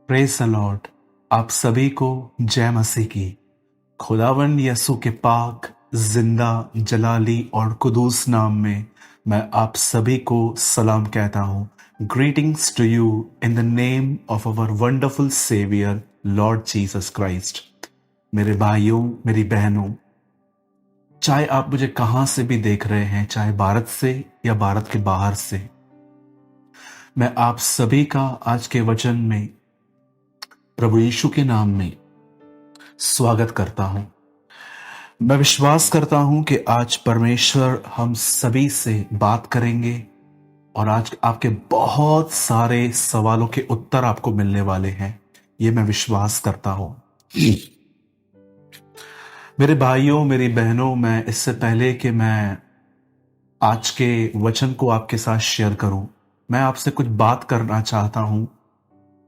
Praise the Lord. आप सभी को जय मसीह की। खुदावंद यसु के पाक जिंदा जलाली और कुदूस नाम में मैं आप सभी को सलाम कहता हूँ। Greetings to you in the name of our wonderful saviour Lord Jesus Christ. मेरे भाइयों, मेरी बहनों, चाहे आप मुझे कहां से भी देख रहे हैं, चाहे भारत से या भारत के बाहर से, मैं आप सभी का आज के वचन में प्रभु यीशु के नाम में स्वागत करता हूं। मैं विश्वास करता हूं कि आज परमेश्वर हम सभी से बात करेंगे और आज आपके बहुत सारे सवालों के उत्तर आपको मिलने वाले हैं, ये मैं विश्वास करता हूं। मेरे भाइयों, मेरी बहनों, मैं इससे पहले कि मैं आज के वचन को आपके साथ शेयर करूं, मैं आपसे कुछ बात करना चाहता हूं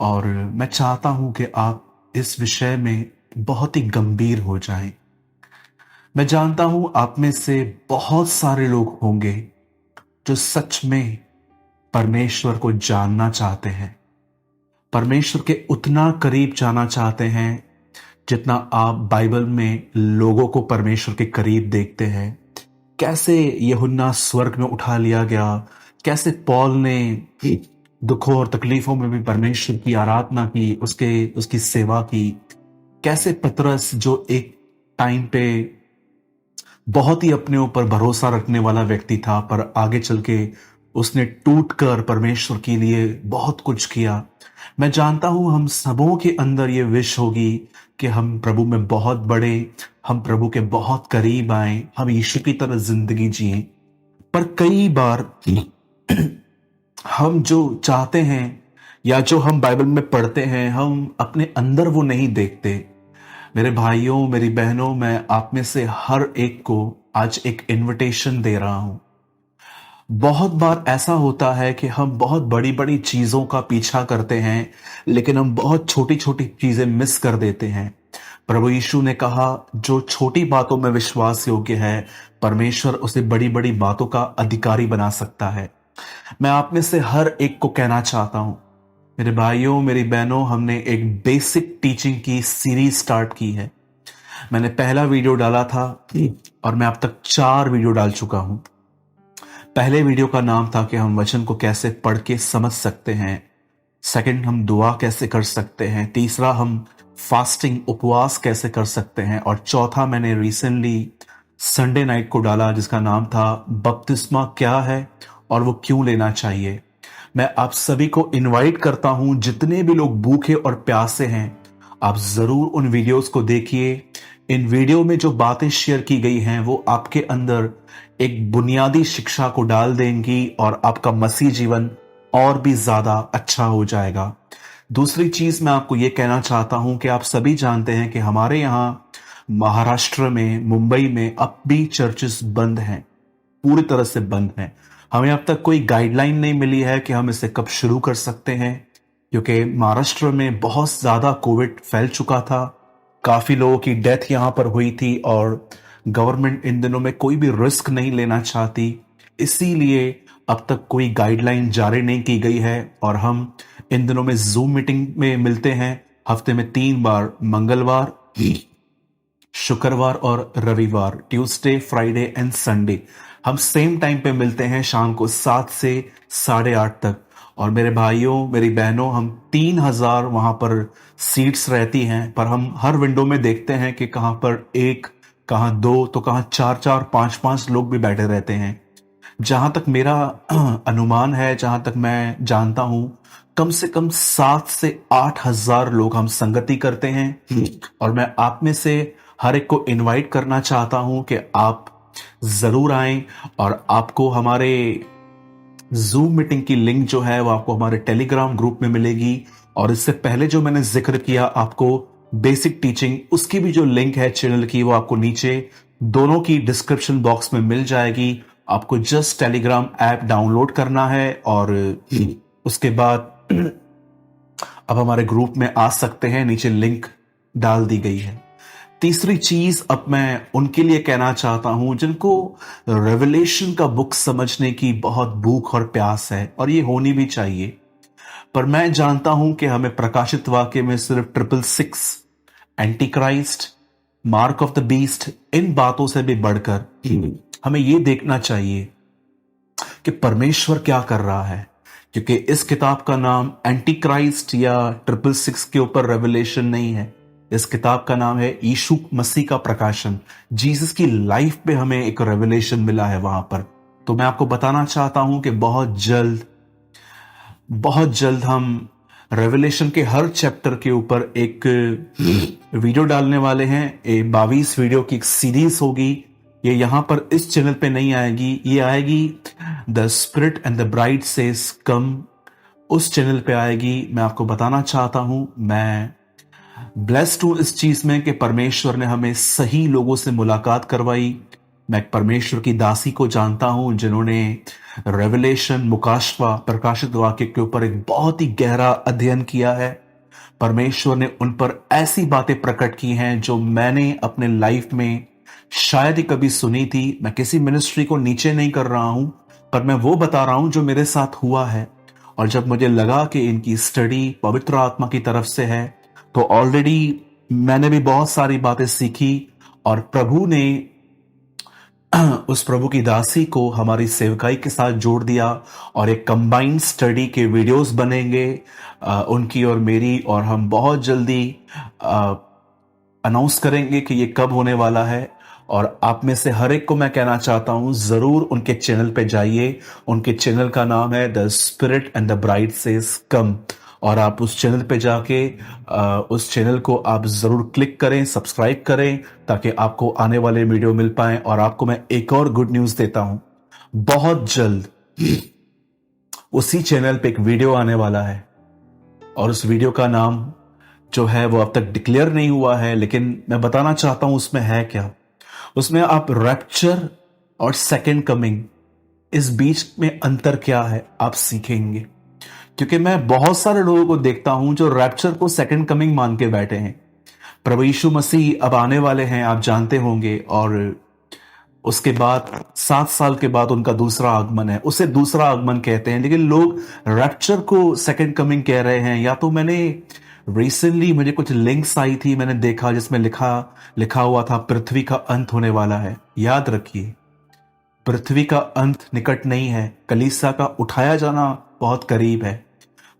और मैं चाहता हूं कि आप इस विषय में बहुत ही गंभीर हो जाएं। मैं जानता हूं आप में से बहुत सारे लोग होंगे जो सच में परमेश्वर को जानना चाहते हैं, परमेश्वर के उतना करीब जाना चाहते हैं जितना आप बाइबल में लोगों को परमेश्वर के करीब देखते हैं। कैसे यूहन्ना स्वर्ग में उठा लिया गया, कैसे पौल ने दुखों और तकलीफों में भी परमेश्वर की आराधना की, उसकी सेवा की। कैसे पतरस जो एक टाइम पे बहुत ही अपने ऊपर भरोसा रखने वाला व्यक्ति था, पर आगे चल के उसने टूटकर परमेश्वर के लिए बहुत कुछ किया। मैं जानता हूं हम सबों के अंदर ये विश होगी कि हम प्रभु में बहुत बड़े, हम प्रभु के बहुत करीब आए, हम यीशु की तरह जिंदगी जिए। पर कई बार हम जो चाहते हैं या जो हम बाइबल में पढ़ते हैं, हम अपने अंदर वो नहीं देखते। मेरे भाइयों, मेरी बहनों, मैं आप में से हर एक को आज एक इनविटेशन दे रहा हूं। बहुत बार ऐसा होता है कि हम बहुत बड़ी बड़ी चीजों का पीछा करते हैं, लेकिन हम बहुत छोटी छोटी चीजें मिस कर देते हैं। प्रभु यीशु ने कहा, जो छोटी बातों में विश्वास योग्य है, परमेश्वर उसे बड़ी बड़ी बातों का अधिकारी बना सकता है। मैं आप में से हर एक को कहना चाहता हूं, मेरे भाइयों, मेरी बहनों, हमने एक बेसिक टीचिंग की सीरीज स्टार्ट की है। मैंने पहला वीडियो डाला था और मैं अब तक 4 वीडियो डाल चुका हूं। पहले वीडियो का नाम था कि हम वचन को कैसे पढ़ के समझ सकते हैं, सेकंड हम दुआ कैसे कर सकते हैं, तीसरा हम फास्टिंग उपवास कैसे कर सकते हैं, और चौथा मैंने रिसेंटली संडे नाइट को डाला जिसका नाम था बपतिस्मा क्या है और वो क्यों लेना चाहिए। मैं आप सभी को इनवाइट करता हूं, जितने भी लोग भूखे और प्यासे हैं, आप जरूर उन वीडियोस को देखिए। इन वीडियो में जो बातें शेयर की गई हैं वो आपके अंदर एक बुनियादी शिक्षा को डाल देंगी और आपका मसीह जीवन और भी ज्यादा अच्छा हो जाएगा। दूसरी चीज मैं आपको ये कहना चाहता हूं कि आप सभी जानते हैं कि हमारे यहाँ महाराष्ट्र में, मुंबई में अब भी चर्चेस बंद हैं, पूरी तरह से बंद हैं। हमें अब तक कोई गाइडलाइन नहीं मिली है कि हम इसे कब शुरू कर सकते हैं, क्योंकि महाराष्ट्र में बहुत ज्यादा कोविड फैल चुका था, काफी लोगों की डेथ यहां पर हुई थी और गवर्नमेंट इन दिनों में कोई भी रिस्क नहीं लेना चाहती, इसीलिए अब तक कोई गाइडलाइन जारी नहीं की गई है। और हम इन दिनों में जूम मीटिंग में मिलते हैं, हफ्ते में 3 बार, मंगलवार, शुक्रवार और रविवार, ट्यूसडे, फ्राइडे एंड संडे। हम सेम टाइम पे मिलते हैं शाम को 7 से 8:30 तक। और मेरे भाइयों, मेरी बहनों, हम 3000 वहां पर सीट्स रहती हैं, पर हम हर विंडो में देखते हैं कि कहां पर 1, कहां 2, तो कहां 4-4, 5-5 लोग भी बैठे रहते हैं। जहां तक मेरा अनुमान है, जहां तक मैं जानता हूं, कम से कम 7 से 8,000 लोग हम संगति करते हैं। और मैं आप में से हर एक को इनवाइट करना चाहता हूं कि आप जरूर आएं और आपको हमारे जूम मीटिंग की लिंक जो है वो आपको हमारे टेलीग्राम ग्रुप में मिलेगी। और इससे पहले जो मैंने जिक्र किया आपको बेसिक टीचिंग, उसकी भी जो लिंक है चैनल की, वो आपको नीचे दोनों की डिस्क्रिप्शन बॉक्स में मिल जाएगी। आपको जस्ट टेलीग्राम ऐप डाउनलोड करना है और उसके बाद अब हमारे ग्रुप में आ सकते हैं, नीचे लिंक डाल दी गई है। तीसरी चीज अब मैं उनके लिए कहना चाहता हूं जिनको रेवलेशन का बुक समझने की बहुत भूख और प्यास है, और ये होनी भी चाहिए। पर मैं जानता हूं कि हमें प्रकाशित वाक्य में सिर्फ 666, anti Christ, mark of the beast, इन बातों से भी बढ़कर हमें यह देखना चाहिए कि परमेश्वर क्या कर रहा है। क्योंकि इस किताब का नाम एंटी क्राइस्ट या 666 के ऊपर रेवलेशन नहीं है। इस किताब का नाम है यीशु मसीह का प्रकाशन। जीसस की लाइफ पे हमें एक रेवलेशन मिला है वहां पर। तो मैं आपको बताना चाहता हूं कि बहुत जल्द हम रेवलेशन के हर चैप्टर के ऊपर एक वीडियो डालने वाले हैं। 22 वीडियो की एक सीरीज होगी। ये यहां पर इस चैनल पे नहीं आएगी, ये आएगी the spirit and the bride says come, उस चैनल पे आएगी। मैं आपको बताना चाहता हूं, मैं ब्लेस्ड हूं इस चीज में कि परमेश्वर ने हमें सही लोगों से मुलाकात करवाई। मैं एक परमेश्वर की दासी को जानता हूं जिन्होंने रेवलेशन, मुकाशवा, प्रकाशित वाक्य के ऊपर एक बहुत ही गहरा अध्ययन किया है। परमेश्वर ने उन पर ऐसी बातें प्रकट की हैं जो मैंने अपने लाइफ में शायद ही कभी सुनी थी। मैं किसी मिनिस्ट्री को नीचे नहीं कर रहा हूं, पर मैं वो बता रहा हूं जो मेरे साथ हुआ है। और जब मुझे लगा कि इनकी स्टडी पवित्र आत्मा की तरफ से है, तो ऑलरेडी मैंने भी बहुत सारी बातें सीखी और प्रभु ने उस प्रभु की दासी को हमारी सेवकाई के साथ जोड़ दिया और एक कंबाइंड स्टडी के वीडियोस बनेंगे उनकी और मेरी। और हम बहुत जल्दी अनाउंस करेंगे कि ये कब होने वाला है। और आप में से हर एक को मैं कहना चाहता हूं, जरूर उनके चैनल पे जाइए। उनके चैनल का नाम है the spirit and the bride says come. और आप उस चैनल पे जाके उस चैनल को आप जरूर क्लिक करें, सब्सक्राइब करें, ताकि आपको आने वाले वीडियो मिल पाए। और आपको मैं एक और गुड न्यूज देता हूं, बहुत जल्द उसी चैनल पे एक वीडियो आने वाला है। और उस वीडियो का नाम जो है वो अब तक डिक्लेयर नहीं हुआ है, लेकिन मैं बताना चाहता हूं उसमें है क्या। उसमें आप रैप्चर और सेकंड कमिंग, इस बीच में अंतर क्या है आप सीखेंगे। क्योंकि मैं बहुत सारे लोगों को देखता हूं जो रैप्चर को सेकंड कमिंग मान के बैठे हैं। प्रभु यीशु मसीह अब आने वाले हैं, आप जानते होंगे, और उसके बाद 7 साल के बाद उनका दूसरा आगमन है, उसे दूसरा आगमन कहते हैं। लेकिन लोग रैप्चर को सेकंड कमिंग कह रहे हैं। या तो मैंने रिसेंटली, मुझे कुछ लिंक्स आई थी, मैंने देखा जिसमें लिखा हुआ था पृथ्वी का अंत होने वाला है। याद रखिए, पृथ्वी का अंत निकट नहीं है, कलीसिया का उठाया जाना बहुत करीब है।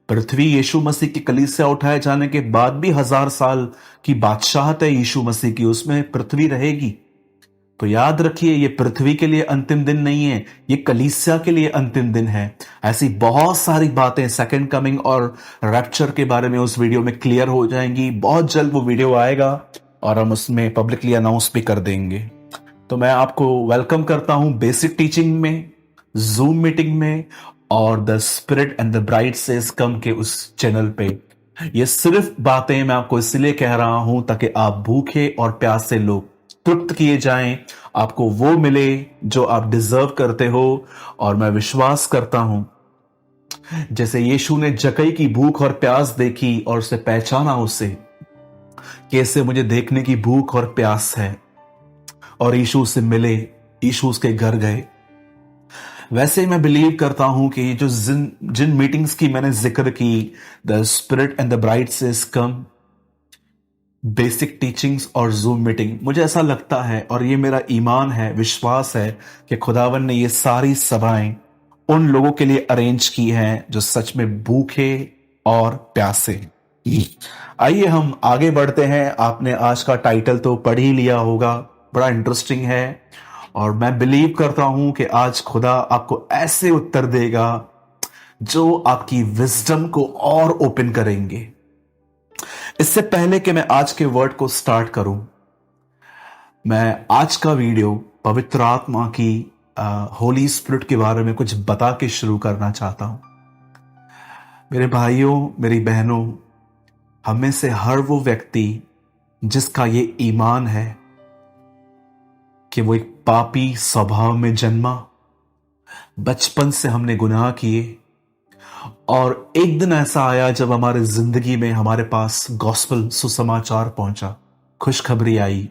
पृथ्वी यीशु मसीह की कलीसिया उठाए जाने के बाद भी 1000 साल की बादशाहत है यीशु मसीह की, उसमें पृथ्वी रहेगी। तो याद रखिए, ये पृथ्वी के लिए अंतिम दिन नहीं है, ये कलीसिया के लिए अंतिम दिन है। ऐसी बहुत सारी बातें सेकंड कमिंग और रैप्चर के बारे में उस वीडियो में क्लियर हो जाएंगी। बहुत जल्द वो वीडियो आएगा और हम उसमें पब्लिकली अनाउंस भी कर देंगे। तो मैं आपको वेलकम करता हूं बेसिक टीचिंग में, जूम मीटिंग में और the spirit and the bride says come के उस चैनल पे। ये सिर्फ बातें मैं आपको इसलिए कह रहा हूं ताकि आप भूखे और प्यासे लोग तृप्त किए जाएं, आपको वो मिले जो आप डिजर्व करते हो। और मैं विश्वास करता हूं, जैसे यीशु ने जकई की भूख और प्यास देखी और उसे पहचाना, उसे कैसे मुझे देखने की भूख और प्यास है, और यीशु से मिले, यीशु उसके घर गए। वैसे ही मैं बिलीव करता हूं कि जो जिन मीटिंग्स की मैंने जिक्र की, the spirit and the bride says come, basic teachings और जूम मीटिंग, मुझे ऐसा लगता है और ये मेरा ईमान है, विश्वास है कि खुदावन ने ये सारी सभाएं उन लोगों के लिए अरेंज की हैं जो सच में भूखे और प्यासे। आइए हम आगे बढ़ते हैं। आपने आज का टाइटल तो पढ़ ही लिया होगा, बड़ा इंटरेस्टिंग है। और मैं बिलीव करता हूं कि आज खुदा आपको ऐसे उत्तर देगा जो आपकी विजडम को और ओपन करेंगे। इससे पहले कि मैं आज के वर्ड को स्टार्ट करूं, मैं आज का वीडियो पवित्र आत्मा की होली स्पिरिट के बारे में कुछ बता के शुरू करना चाहता हूं। मेरे भाइयों, मेरी बहनों, हम में से हर वो व्यक्ति जिसका ये ईमान है कि वो एक पापी स्वभाव में जन्मा, बचपन से हमने गुनाह किए, और एक दिन ऐसा आया जब हमारे जिंदगी में हमारे पास गॉस्पेल, सुसमाचार पहुंचा, खुशखबरी आई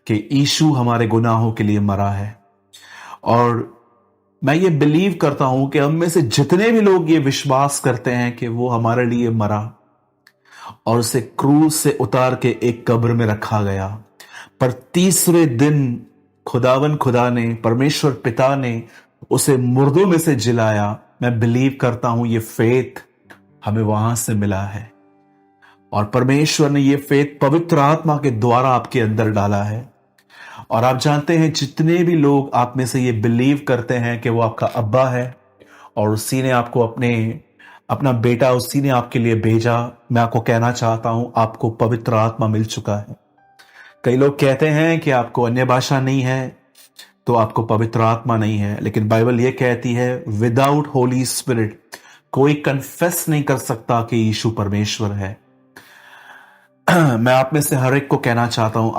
कि यीशु हमारे गुनाहों के लिए मरा है। और मैं ये बिलीव करता हूं कि हम में से जितने भी लोग ये विश्वास करते हैं कि वो हमारे लिए मरा और उसे क्रूज से उतार के एक कब्र में रखा गया, पर तीसरे दिन खुदा ने, परमेश्वर पिता ने उसे मुर्दों में से जिलाया। मैं बिलीव करता हूं ये फेथ हमें वहां से मिला है और परमेश्वर ने ये फेथ पवित्र आत्मा के द्वारा आपके अंदर डाला है। और आप जानते हैं जितने भी लोग आप में से ये बिलीव करते हैं कि वो आपका अब्बा है और उसी ने आपको अपना बेटा उसी ने आपके लिए भेजा, मैं आपको कहना चाहता हूं आपको पवित्र आत्मा मिल चुका है। कई लोग कहते हैं कि आपको अन्य भाषा नहीं है तो आपको पवित्र आत्मा नहीं है, लेकिन बाइबल ये कहती है विदाउट होली स्पिरिट कोई कन्फेस नहीं कर सकता कि यीशु परमेश्वर है। मैं आप में से हर एक को कहना चाहता हूं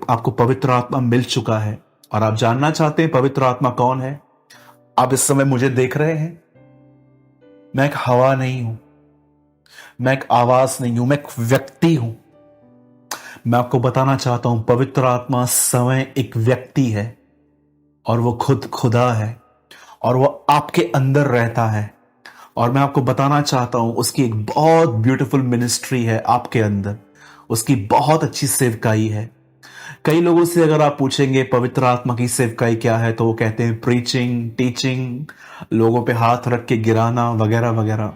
आपको पवित्र आत्मा मिल चुका है। और आप जानना चाहते हैं पवित्र आत्मा कौन है? आप इस समय मुझे देख रहे हैं, मैं एक हवा नहीं हूं, मैं एक आवाज नहीं हूं, मैं एक व्यक्ति हूं। मैं आपको बताना चाहता हूं पवित्र आत्मा स्वयं एक व्यक्ति है और वो खुद खुदा है और वो आपके अंदर रहता है। और मैं आपको बताना चाहता हूं उसकी एक बहुत ब्यूटीफुल मिनिस्ट्री है आपके अंदर, उसकी बहुत अच्छी सेवकाई है। कई लोगों से अगर आप पूछेंगे पवित्र आत्मा की सेवकाई क्या है तो वो कहते हैं प्रीचिंग, टीचिंग, लोगों पे हाथ रख के गिराना वगैरह वगैरह।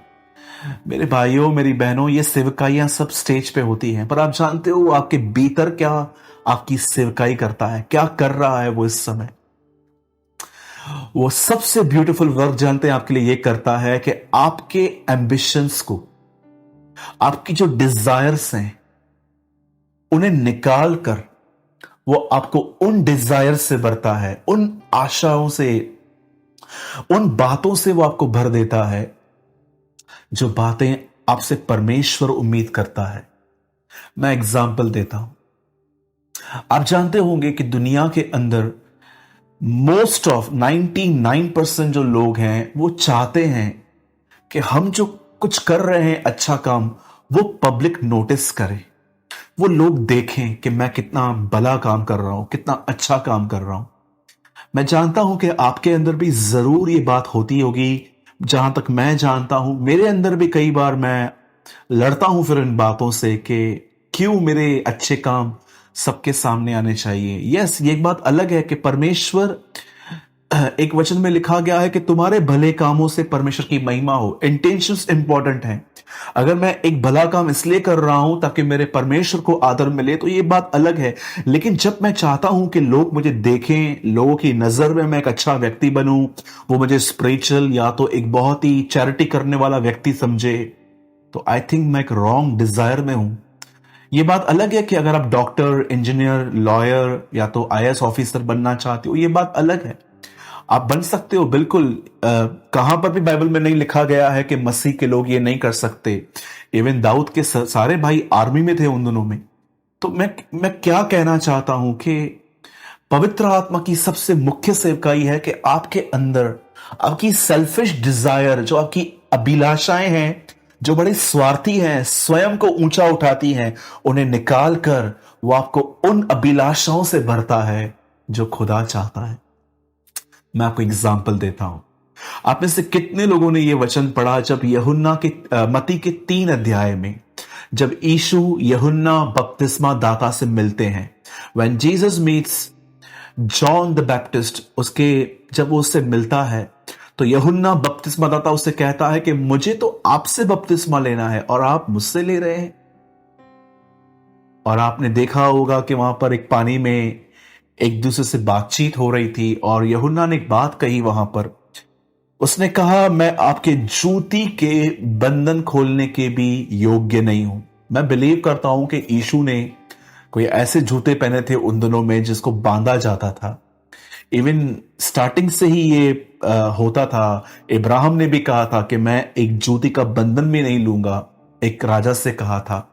मेरे भाइयों मेरी बहनों, ये सेवकाइयां सब स्टेज पे होती हैं, पर आप जानते हो आपके भीतर क्या आपकी सेवकाई करता है, क्या कर रहा है वो इस समय? वो सबसे ब्यूटीफुल वर्क जानते हैं आपके लिए ये करता है कि आपके एम्बिशंस को, आपकी जो डिजायर्स हैं उन्हें निकाल कर वो आपको उन डिजायर से भरता है, उन आशाओं से, उन बातों से वो आपको भर देता है जो बातें आपसे परमेश्वर उम्मीद करता है। मैं एग्जाम्पल देता हूं। आप जानते होंगे कि दुनिया के अंदर मोस्ट ऑफ 99% जो लोग हैं वो चाहते हैं कि हम जो कुछ कर रहे हैं अच्छा काम वो पब्लिक नोटिस करे, वो लोग देखें कि मैं कितना भला काम कर रहा हूं, कितना अच्छा काम कर रहा हूं। मैं जानता हूं कि आपके अंदर भी जरूर ये बात होती होगी। जहां तक मैं जानता हूं मेरे अंदर भी कई बार मैं लड़ता हूं फिर इन बातों से कि क्यों मेरे अच्छे काम सबके सामने आने चाहिए। यस, ये एक बात अलग है कि परमेश्वर, एक वचन में लिखा गया है कि तुम्हारे भले कामों से परमेश्वर की महिमा हो। इंटेंशंस इंपॉर्टेंट हैं। अगर मैं एक भला काम इसलिए कर रहा हूं ताकि मेरे परमेश्वर को आदर मिले तो ये बात अलग है। लेकिन जब मैं चाहता हूं कि लोग मुझे देखें, लोगों की नजर में मैं एक अच्छा व्यक्ति बनूं, वो मुझे स्पिरिचुअल या तो एक बहुत ही चैरिटी करने वाला व्यक्ति समझे, तो आई थिंक मैं एक रॉन्ग डिजायर में हूं। ये बात अलग है कि अगर आप डॉक्टर, इंजीनियर, लॉयर या तो आईएएस ऑफिसर बनना चाहते हो, ये बात अलग है, आप बन सकते हो बिल्कुल। कहां पर भी बाइबल में नहीं लिखा गया है कि मसीह के लोग ये नहीं कर सकते। इवन दाऊद के सारे भाई आर्मी में थे उन दिनों में। तो मैं क्या कहना चाहता हूं कि पवित्र आत्मा की सबसे मुख्य सेवकाई है कि आपके अंदर आपकी सेल्फिश डिजायर, जो आपकी अभिलाषाएं हैं, जो बड़े स्वार्थी हैं, स्वयं को ऊंचा उठाती हैं, उन्हें निकाल कर वो आपको उन अभिलाषाओं से भरता है जो खुदा चाहता है। मैं आपको एग्जाम्पल देता हूं। आप में से कितने लोगों ने यह वचन पढ़ा जब यूहन्ना के मत्ती के 3 अध्याय में जब यीशु यूहन्ना बपतिस्मा दाता से मिलते हैं, when Jesus meets John the Baptist, जब वो उससे मिलता है तो यूहन्ना बपतिस्मा दाता उससे कहता है कि मुझे तो आपसे बपतिस्मा लेना है और आप मुझसे ले रहे हैं। और आपने देखा होगा कि वहां पर एक पानी में एक दूसरे से बातचीत हो रही थी और यूहन्ना ने एक बात कही वहां पर। उसने कहा, मैं आपके जूती के बंधन खोलने के भी योग्य नहीं हूं। मैं बिलीव करता हूं कि यीशु ने कोई ऐसे जूते पहने थे उन दिनों में जिसको बांधा जाता था। इवन स्टार्टिंग से ही ये होता था। इब्राहिम ने भी कहा था कि मैं एक जूती का बंधन भी नहीं लूंगा, एक राजा से कहा था।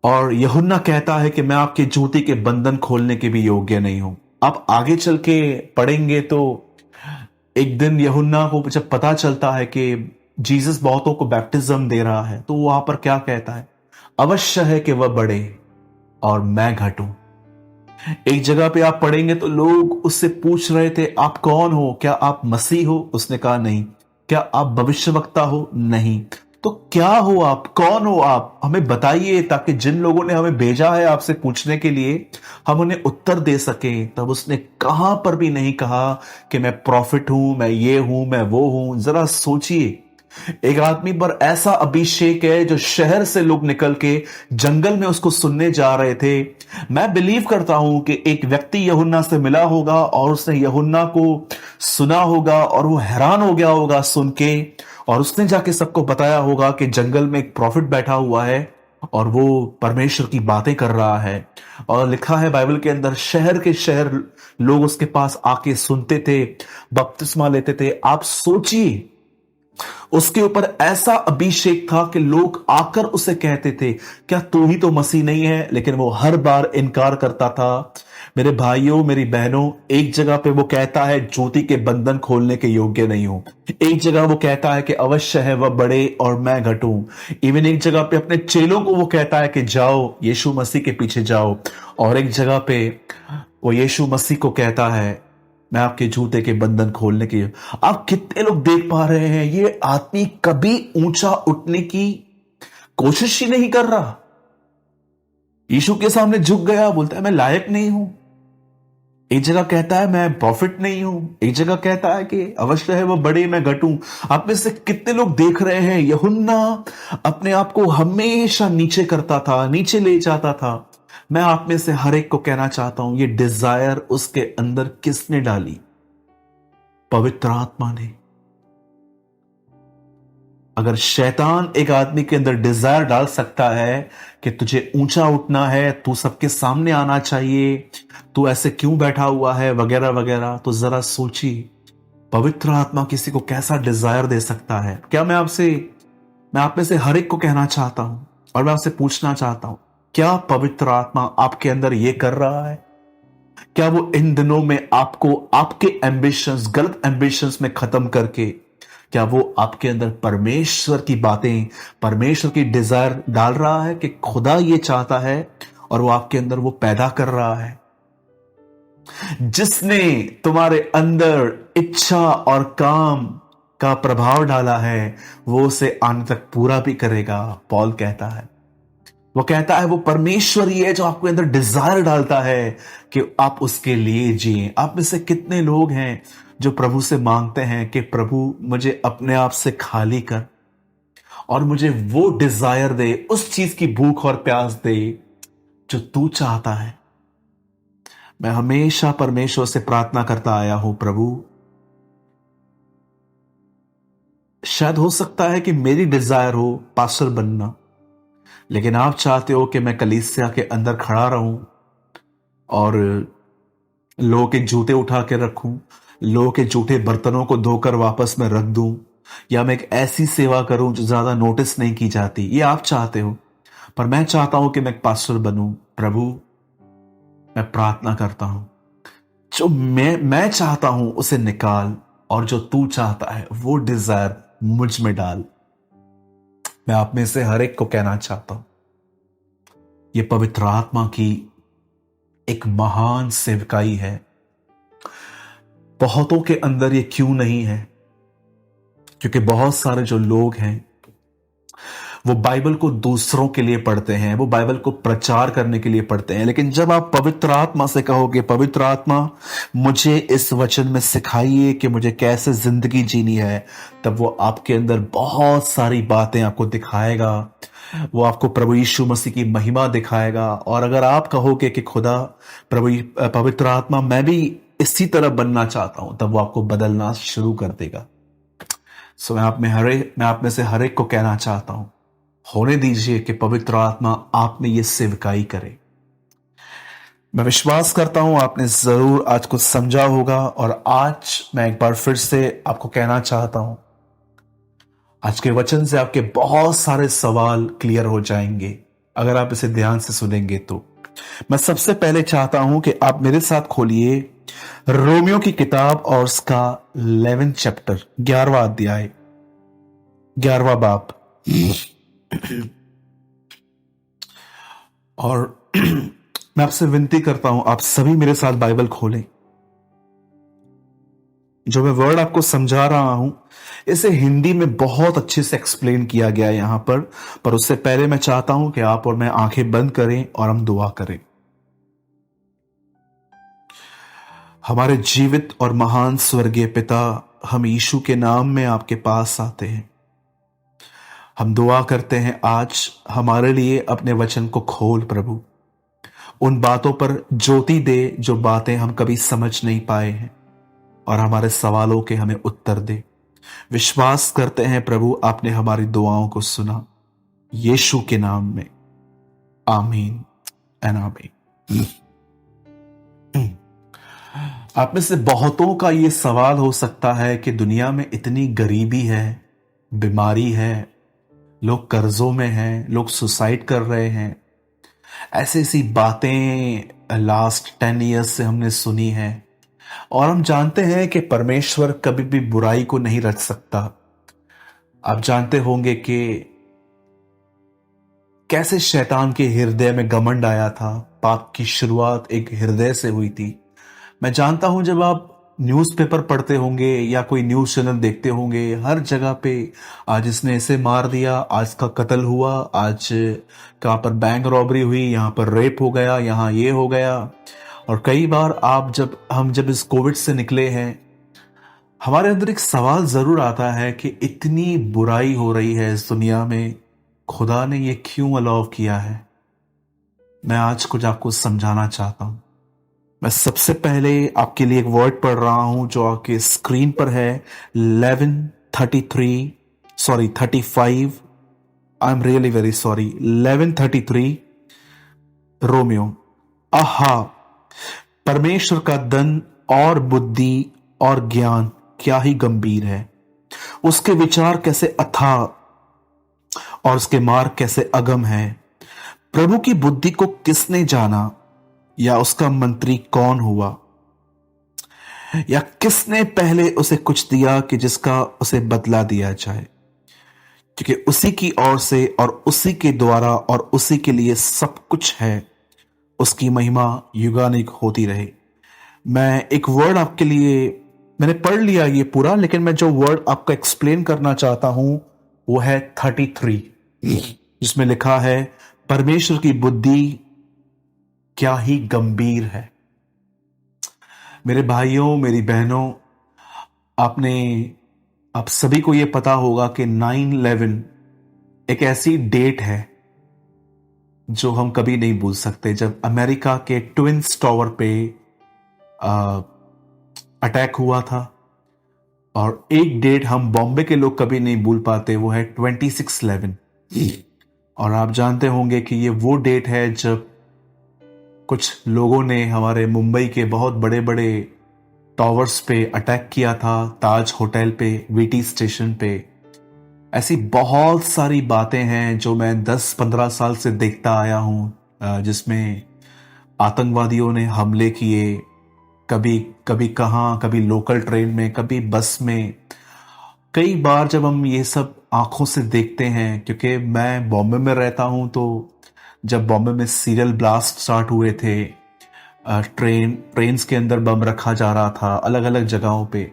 और यूहन्ना कहता है कि मैं आपके जूती के बंधन खोलने के भी योग्य नहीं हूं। आप आगे चल के पढ़ेंगे तो एक दिन यूहन्ना को जब पता चलता है कि जीसस बहुतों को बैप्टिज्म दे रहा है तो वहां पर क्या कहता है, अवश्य है कि वह बढ़े और मैं घटूं। एक जगह पे आप पढ़ेंगे तो लोग उससे पूछ रहे थे, आप कौन हो? क्या आप मसीह हो? उसने कहा नहीं। क्या आप भविष्यवक्ता हो? नहीं। तो क्या हो आप? कौन हो आप? हमें बताइए, ताकि जिन लोगों ने हमें भेजा है आपसे पूछने के लिए, हम उन्हें उत्तर दे सकें। तब उसने कहां पर भी नहीं कहा कि मैं प्रॉफिट हूं, मैं ये हूं, मैं वो हूं। जरा सोचिए, एक आदमी पर ऐसा अभिषेक है जो शहर से लोग निकल के जंगल में उसको सुनने जा रहे थे। मैं बिलीव करता हूं कि एक व्यक्ति यूहन्ना से मिला होगा और उसने यूहन्ना को सुना होगा और वो हैरान हो गया होगा सुन के, और उसने जाके सबको बताया होगा कि जंगल में एक प्रॉफिट बैठा हुआ है और वो परमेश्वर की बातें कर रहा है। और लिखा है बाइबल के अंदर, शहर के शहर लोग उसके पास आके सुनते थे, बपतिस्मा लेते थे। आप सोचिए, उसके ऊपर ऐसा अभिषेक था कि लोग आकर उसे कहते थे, क्या तू ही तो मसीह नहीं है? लेकिन वो हर बार इनकार करता था। मेरे भाइयों, मेरी बहनों, एक जगह पे वो कहता है ज्योति के बंधन खोलने के योग्य नहीं हूं। एक जगह वो कहता है कि अवश्य है वह बढ़े और मैं घटूं। इवन एक जगह पे अपने चेलों को वो कहता है कि जाओ, यीशु मसीह के पीछे जाओ। और एक जगह पे वो यीशु मसीह को कहता है, मैं आपके जूते के बंधन खोलने की। आप कितने लोग देख पा रहे हैं, ये आदमी कभी ऊंचा उठने की कोशिश ही नहीं कर रहा। यीशु के सामने झुक गया, बोलता है मैं लायक नहीं हूं। एक जगह कहता है मैं प्रॉफिट नहीं हूं, एक जगह कहता है कि अवश्य है वो बड़े, मैं घटूं। आप में से कितने लोग देख रहे हैं, यूहन्ना अपने आप को हमेशा नीचे करता था, नीचे ले जाता था। मैं आप में से हर एक को कहना चाहता हूं, ये डिजायर उसके अंदर किसने डाली? पवित्र आत्मा ने। अगर शैतान एक आदमी के अंदर डिजायर डाल सकता है कि तुझे ऊंचा उठना है, तू सबके सामने आना चाहिए, तू ऐसे क्यों बैठा हुआ है, वगैरह वगैरह, तो जरा सोची, पवित्र आत्मा किसी को कैसा डिजायर दे सकता है? क्या मैं आप में से हर एक को कहना चाहता हूं और मैं आपसे पूछना चाहता हूं, क्या पवित्र आत्मा आपके अंदर यह कर रहा है? क्या वो इन दिनों में आपको आपके एम्बिशंस, गलत एम्बिशंस में खत्म करके, क्या वो आपके अंदर परमेश्वर की बातें, परमेश्वर की डिजायर डाल रहा है कि खुदा ये चाहता है और वो आपके अंदर वो पैदा कर रहा है? जिसने तुम्हारे अंदर इच्छा और काम का प्रभाव डाला है, वो उसे आने तक पूरा भी करेगा। पॉल कहता है, वो कहता है वो परमेश्वर ही है जो आपके अंदर डिजायर डालता है कि आप उसके लिए जिए। आप में से कितने लोग हैं जो प्रभु से मांगते हैं कि प्रभु मुझे अपने आप से खाली कर और मुझे वो डिजायर दे, उस चीज की भूख और प्यास दे जो तू चाहता है। मैं हमेशा परमेश्वर से प्रार्थना करता आया हूं, प्रभु शायद हो सकता है कि मेरी डिजायर हो पास्टर बनना, लेकिन आप चाहते हो कि मैं कलीसिया के अंदर खड़ा रहूं और लोगों के जूते उठा के रखूं, लोगों के जूठे बर्तनों को धोकर वापस में रख दूं, या मैं एक ऐसी सेवा करूं जो ज्यादा नोटिस नहीं की जाती। ये आप चाहते हो, पर मैं चाहता हूं कि मैं एक पास्टर बनूं। प्रभु मैं प्रार्थना करता हूं, जो मैं चाहता हूं उसे निकाल, और जो तू चाहता है वो डिजायर मुझ में डाल। मैं आप में से हर एक को कहना चाहता हूं, ये पवित्र आत्मा की एक महान सेवकाई है। बहुतों के अंदर ये क्यों नहीं है? क्योंकि बहुत सारे जो लोग हैं वो बाइबल को दूसरों के लिए पढ़ते हैं, वो बाइबल को प्रचार करने के लिए पढ़ते हैं। लेकिन जब आप पवित्र आत्मा से कहोगे, पवित्र आत्मा मुझे इस वचन में सिखाइए कि मुझे कैसे जिंदगी जीनी है, तब वो आपके अंदर बहुत सारी बातें आपको दिखाएगा। वो आपको प्रभु यीशु मसीह की महिमा दिखाएगा। और अगर आप कहोगे कि खुदा, प्रभु पवित्र आत्मा मैं भी इसी तरह बनना चाहता हूं, तब वो आपको बदलना शुरू कर देगा। सो मैं आप में से हर एक को कहना चाहता हूं, होने दीजिए कि पवित्र आत्मा आप में ये सेवकाई करे। मैं विश्वास करता हूं आपने जरूर आज कुछ समझा होगा, और आज मैं एक बार फिर से आपको कहना चाहता हूं, आज के वचन से आपके बहुत सारे सवाल क्लियर हो जाएंगे अगर आप इसे ध्यान से सुनेंगे तो। मैं सबसे पहले चाहता हूं कि आप मेरे साथ खोलिए रोमियो की किताब और उसका 11 चैप्टर, 11वां अध्याय, 11वां बाब। और मैं आपसे विनती करता हूं, आप सभी मेरे साथ बाइबल खोलें। जो मैं वर्ड आपको समझा रहा हूं, इसे हिंदी में बहुत अच्छे से एक्सप्लेन किया गया है यहां पर उससे पहले मैं चाहता हूं कि आप और मैं आंखें बंद करें और हम दुआ करें। हमारे जीवित और महान स्वर्गीय पिता, हम यीशु के नाम में आपके पास आते हैं। हम दुआ करते हैं, आज हमारे लिए अपने वचन को खोल प्रभु। उन बातों पर ज्योति दे जो बातें हम कभी समझ नहीं पाए हैं, और हमारे सवालों के हमें उत्तर दे। विश्वास करते हैं प्रभु, आपने हमारी दुआओं को सुना, यीशु के नाम में, आमीन एंड आमीन। आप में से बहुतों का ये सवाल हो सकता है कि दुनिया में इतनी गरीबी है, बीमारी है, लोग कर्जों में हैं, लोग सुसाइड कर रहे हैं। ऐसी ऐसी बातें लास्ट 10 ईयर्स से हमने सुनी है, और हम जानते हैं कि परमेश्वर कभी भी बुराई को नहीं रच सकता। आप जानते होंगे कि कैसे शैतान के हृदय में घमंड आया था। पाप की शुरुआत एक हृदय से हुई थी। मैं जानता हूं, जब आप न्यूज़पेपर पढ़ते होंगे या कोई न्यूज़ चैनल देखते होंगे, हर जगह पे आज इसने इसे मार दिया, आज का कत्ल हुआ, आज कहां पर बैंक रॉबरी हुई, यहां पर रेप हो गया, यहां ये हो गया। और कई बार हम जब इस कोविड से निकले हैं, हमारे अंदर एक सवाल जरूर आता है कि इतनी बुराई हो रही है इस दुनिया में, खुदा ने ये क्यों अलाउ किया है। मैं आज कुछ आपको समझाना चाहता हूं। मैं सबसे पहले आपके लिए एक वर्ड पढ़ रहा हूं जो आपके स्क्रीन पर है। 35, I am really very sorry, 11:33 Romeo. आहा, परमेश्वर का धन और बुद्धि और ज्ञान क्या ही गंभीर है, उसके विचार कैसे अथाह और उसके मार्ग कैसे अगम है। प्रभु की बुद्धि को किसने जाना, या उसका मंत्री कौन हुआ, या किसने पहले उसे कुछ दिया कि जिसका उसे बदला दिया जाए। क्योंकि उसी की ओर से और उसी के द्वारा और उसी के लिए सब कुछ है, उसकी महिमा युगानुग होती रहे। मैं एक वर्ड आपके लिए, मैंने पढ़ लिया ये पूरा, लेकिन मैं जो वर्ड आपको एक्सप्लेन करना चाहता हूं वो है 33, जिसमें लिखा है परमेश्वर की बुद्धि क्या ही गंभीर है। मेरे भाइयों, मेरी बहनों, आप सभी को यह पता होगा कि 9/11 एक ऐसी डेट है जो हम कभी नहीं भूल सकते, जब अमेरिका के ट्विंस टावर पे अटैक हुआ था। और एक डेट हम बॉम्बे के लोग कभी नहीं भूल पाते, वो है 26/11। और आप जानते होंगे कि ये वो डेट है जब कुछ लोगों ने हमारे मुंबई के बहुत बड़े बड़े टावर्स पे अटैक किया था, ताज होटल पे, वीटी स्टेशन पे। ऐसी बहुत सारी बातें हैं जो मैं 10-15 साल से देखता आया हूं, जिसमें आतंकवादियों ने हमले किए, कभी कभी कहां, कभी लोकल ट्रेन में, कभी बस में। कई बार जब हम ये सब आंखों से देखते हैं, क्योंकि मैं बॉम्बे में रहता हूं, तो जब बॉम्बे में सीरियल ब्लास्ट स्टार्ट हुए थे, ट्रेन्स के अंदर बम रखा जा रहा था अलग अलग जगहों पे,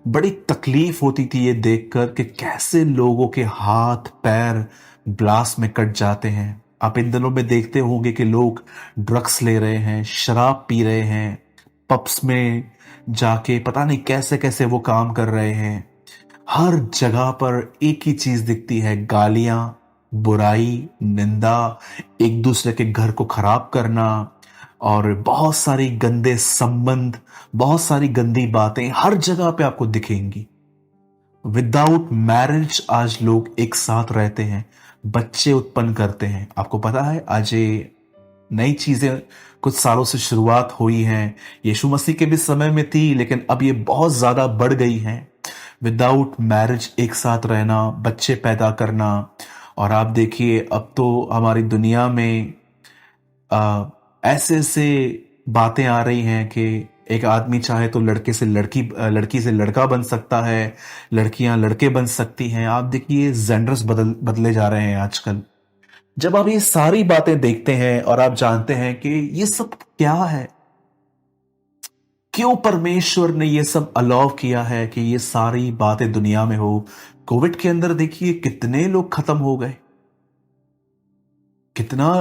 बड़ी तकलीफ होती थी ये देखकर कि कैसे लोगों के हाथ पैर ब्लास्ट में कट जाते हैं। आप इन दिनों में देखते होंगे कि लोग ड्रग्स ले रहे हैं, शराब पी रहे हैं, पब्स में जाके पता नहीं कैसे कैसे वो काम कर रहे हैं। हर जगह पर एक ही चीज दिखती है, गालियां, बुराई, निंदा, एक दूसरे के घर को खराब करना, और बहुत सारी गंदे संबंध, बहुत सारी गंदी बातें हर जगह पे आपको दिखेंगी। विदाउट मैरिज आज लोग एक साथ रहते हैं, बच्चे उत्पन्न करते हैं। आपको पता है, आज ये नई चीजें कुछ सालों से शुरुआत हुई हैं, यीशु मसीह के भी समय में थी, लेकिन अब ये बहुत ज्यादा बढ़ गई हैं। विदाउट मैरिज एक साथ रहना, बच्चे पैदा करना। और आप देखिए, अब तो हमारी दुनिया में ऐसे ऐसे बातें आ रही हैं कि एक आदमी चाहे तो लड़के से लड़की, लड़की से लड़का बन सकता है, लड़कियां लड़के बन सकती हैं। आप देखिए जेंडर्स बदले जा रहे हैं आजकल। जब आप ये सारी बातें देखते हैं और आप जानते हैं कि ये सब क्या है, क्यों परमेश्वर ने ये सब अलाउ किया है कि ये सारी बातें दुनिया में हो। कोविड के अंदर देखिए कितने लोग खत्म हो गए, कितना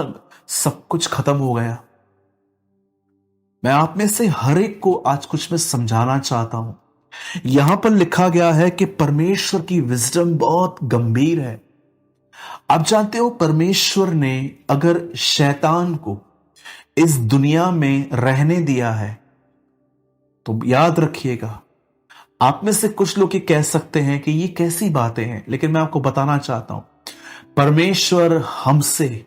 सब कुछ खत्म हो गया। मैं आप में से हर एक को आज कुछ मैं समझाना चाहता हूं। यहां पर लिखा गया है कि परमेश्वर की विजडम बहुत गंभीर है। आप जानते हो परमेश्वर ने अगर शैतान को इस दुनिया में रहने दिया है तो याद रखिएगा, आप में से कुछ लोग ये कह सकते हैं कि ये कैसी बातें हैं, लेकिन मैं आपको बताना चाहता हूं परमेश्वर हमसे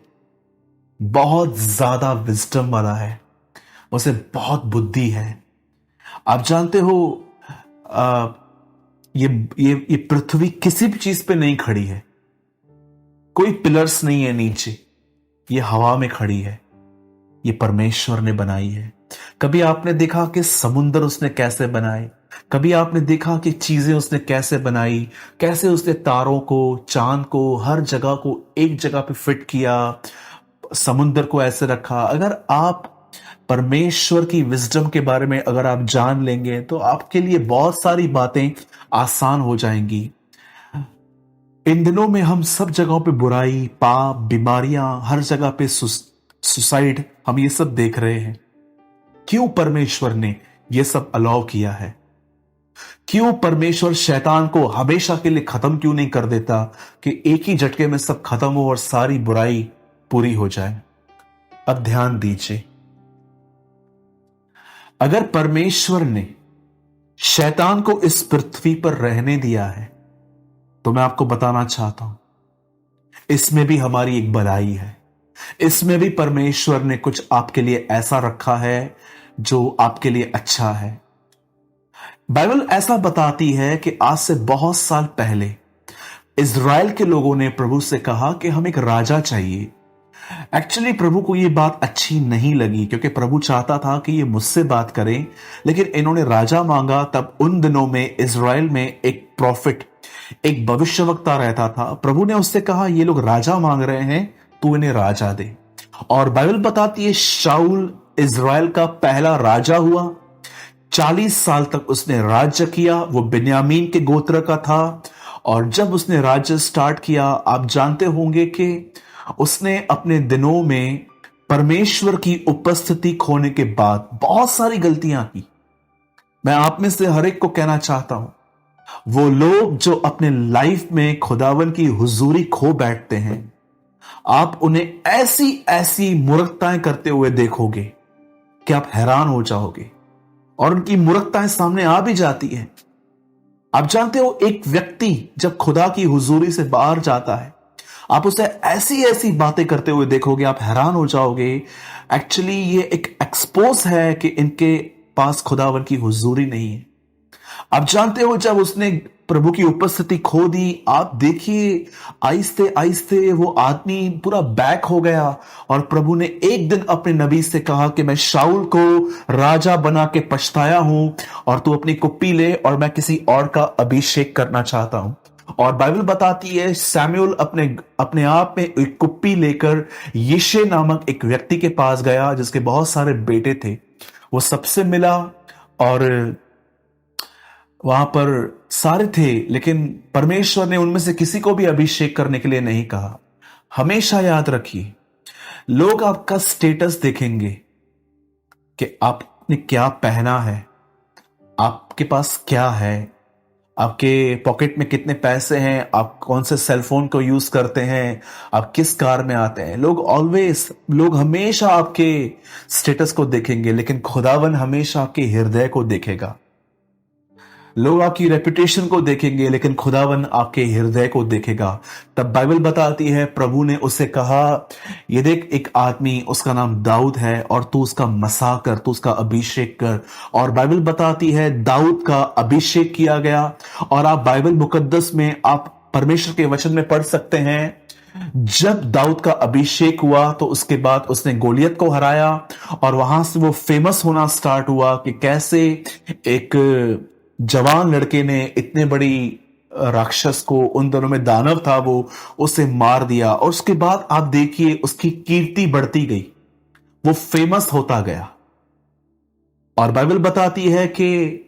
बहुत ज्यादा विजडम वाला है, उसे बहुत बुद्धि है। आप जानते हो आ, ये पृथ्वी किसी भी चीज पे नहीं खड़ी है, कोई पिलर्स नहीं है नीचे, ये हवा में खड़ी है, ये परमेश्वर ने बनाई है। कभी आपने देखा कि समुंदर उसने कैसे बनाए, कभी आपने देखा कि चीजें उसने कैसे बनाई, कैसे उसने तारों को, चांद को, हर जगह को एक जगह पे फिट किया, समुंदर को ऐसे रखा। अगर आप परमेश्वर की विजडम के बारे में अगर आप जान लेंगे तो आपके लिए बहुत सारी बातें आसान हो जाएंगी। इन दिनों में हम सब जगहों पे बुराई, पाप, बीमारियां, हर जगह पे सुसाइड, हम ये सब देख रहे हैं। क्यों परमेश्वर ने ये सब अलाउ किया है? क्यों परमेश्वर शैतान को हमेशा के लिए खत्म क्यों नहीं कर देता कि एक ही झटके में सब खत्म हो और सारी बुराई पूरी हो जाए? अब ध्यान दीजिए, अगर परमेश्वर ने शैतान को इस पृथ्वी पर रहने दिया है तो मैं आपको बताना चाहता हूं इसमें भी हमारी एक भलाई है। इसमें भी परमेश्वर ने कुछ आपके लिए ऐसा रखा है जो आपके लिए अच्छा है। बाइबल ऐसा बताती है कि आज से बहुत साल पहले इज़राइल के लोगों ने प्रभु से कहा कि हम एक राजा चाहिए। एक्चुअली प्रभु को यह बात अच्छी नहीं लगी क्योंकि प्रभु चाहता था कि ये मुझसे बात करें, लेकिन इन्होंने राजा मांगा। तब उन दिनों में इज़राइल में एक प्रॉफिट, एक भविष्यवक्ता रहता था। प्रभु ने उससे कहा ये लोग राजा मांग रहे हैं, तू इन्हें राजा दे। और बाइबल बताती है शाऊल इज़राइल का पहला राजा हुआ। 40 साल तक उसने राज्य किया। वो बिन्यामीन के गोत्र का था। और जब उसने राज्य स्टार्ट किया, आप जानते होंगे कि उसने अपने दिनों में परमेश्वर की उपस्थिति खोने के बाद बहुत सारी गलतियां की। मैं आप में से हर एक को कहना चाहता हूं, वो लोग जो अपने लाइफ में खुदावन की हुजूरी खो बैठते हैं, आप उन्हें ऐसी ऐसी मूर्खताएं करते हुए देखोगे कि आप हैरान हो जाओगे। और उनकी मूर्खताएं सामने आ भी जाती है। आप जानते हो एक व्यक्ति जब खुदा की हुजूरी से बाहर जाता है, आप उसे ऐसी ऐसी बातें करते हुए देखोगे, आप हैरान हो जाओगे। एक्चुअली ये एक एक्सपोज है कि इनके पास खुदावन की हुजूरी नहीं है। आप जानते हो जब उसने प्रभु की उपस्थिति खो दी, आप देखिए आहिस्ते आहिस्ते वो आदमी पूरा बैक हो गया। और प्रभु ने एक दिन अपने नबी से कहा कि मैं शाऊल को राजा बना के पछताया हूं और तू अपनी कुप्पी ले और मैं किसी और का अभिषेक करना चाहता हूं। और बाइबल बताती है सैमुअल अपने आप में एक कुप्पी लेकर यिशै नामक एक व्यक्ति के पास गया जिसके बहुत सारे बेटे थे। वो सबसे मिला और वहां पर सारे थे, लेकिन परमेश्वर ने उनमें से किसी को भी अभिषेक करने के लिए नहीं कहा। हमेशा याद रखिए, लोग आपका स्टेटस देखेंगे कि आपने क्या पहना है, आपके पास क्या है, आपके पॉकेट में कितने पैसे हैं, आप कौन से सेल फोन को यूज करते हैं, आप किस कार में आते हैं। लोग हमेशा आपके स्टेटस को देखेंगे, लेकिन खुदावन हमेशा आपके हृदय को देखेगा। लोग आपकी रेपुटेशन को देखेंगे, लेकिन खुदावन आपके हृदय को देखेगा। तब बाइबल बताती है प्रभु ने उसे कहा, ये देख एक आदमी, उसका नाम दाऊद है और तू उसका मसा कर, तू उसका अभिषेक कर। और बाइबल बताती है दाऊद का अभिषेक किया गया। और आप बाइबल मुकद्दस में आप परमेश्वर के वचन में पढ़ सकते हैं, जब दाऊद का अभिषेक हुआ तो उसके बाद उसने गोलियत को हराया। और वहां से वो फेमस होना स्टार्ट हुआ कि कैसे एक जवान लड़के ने इतने बड़ी राक्षस को, उन दोनों में दानव था वो, उसे मार दिया। और उसके बाद आप देखिए उसकी कीर्ति बढ़ती गई, वो फेमस होता गया। और बाइबल बताती है कि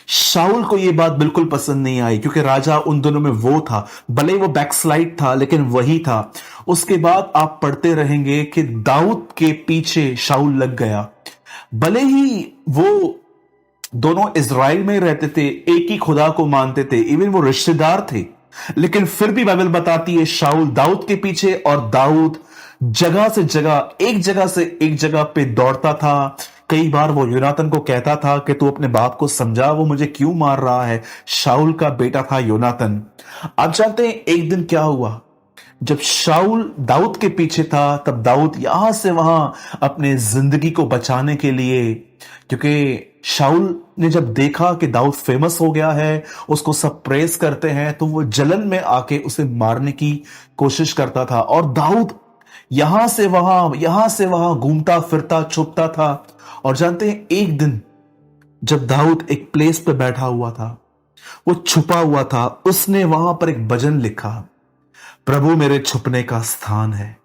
शाऊल को यह बात बिल्कुल पसंद नहीं आई, क्योंकि राजा उन दोनों में वो था, भले ही वो बैकस्लाइड था लेकिन वही था। उसके बाद आप पढ़ते रहेंगे कि दाऊद के पीछे शाऊल लग गया। भले ही वो दोनों इज़राइल में रहते थे, एक ही खुदा को मानते थे, इवन वो रिश्तेदार थे, लेकिन फिर भी बाइबल बताती है शाऊल दाऊद के पीछे, और दाऊद जगह से जगह, एक जगह से एक जगह पे दौड़ता था। कई बार वो योनातन को कहता था कि तू अपने बाप को समझा, वो मुझे क्यों मार रहा है। शाऊल का बेटा था योनातन। आप जानते हैं एक दिन क्या हुआ, जब शाऊल दाऊद के पीछे था, तब दाऊद यहां से वहां अपने जिंदगी को बचाने के लिए, क्योंकि शाऊल ने जब देखा कि दाऊद फेमस हो गया है, उसको सब प्रेस करते हैं, तो वो जलन में आके उसे मारने की कोशिश करता था। और दाऊद यहां से वहां घूमता फिरता छुपता था। और जानते हैं एक दिन जब दाऊद एक प्लेस पे बैठा हुआ था, वो छुपा हुआ था, उसने वहां पर एक भजन लिखा, प्रभु मेरे छुपने का स्थान है।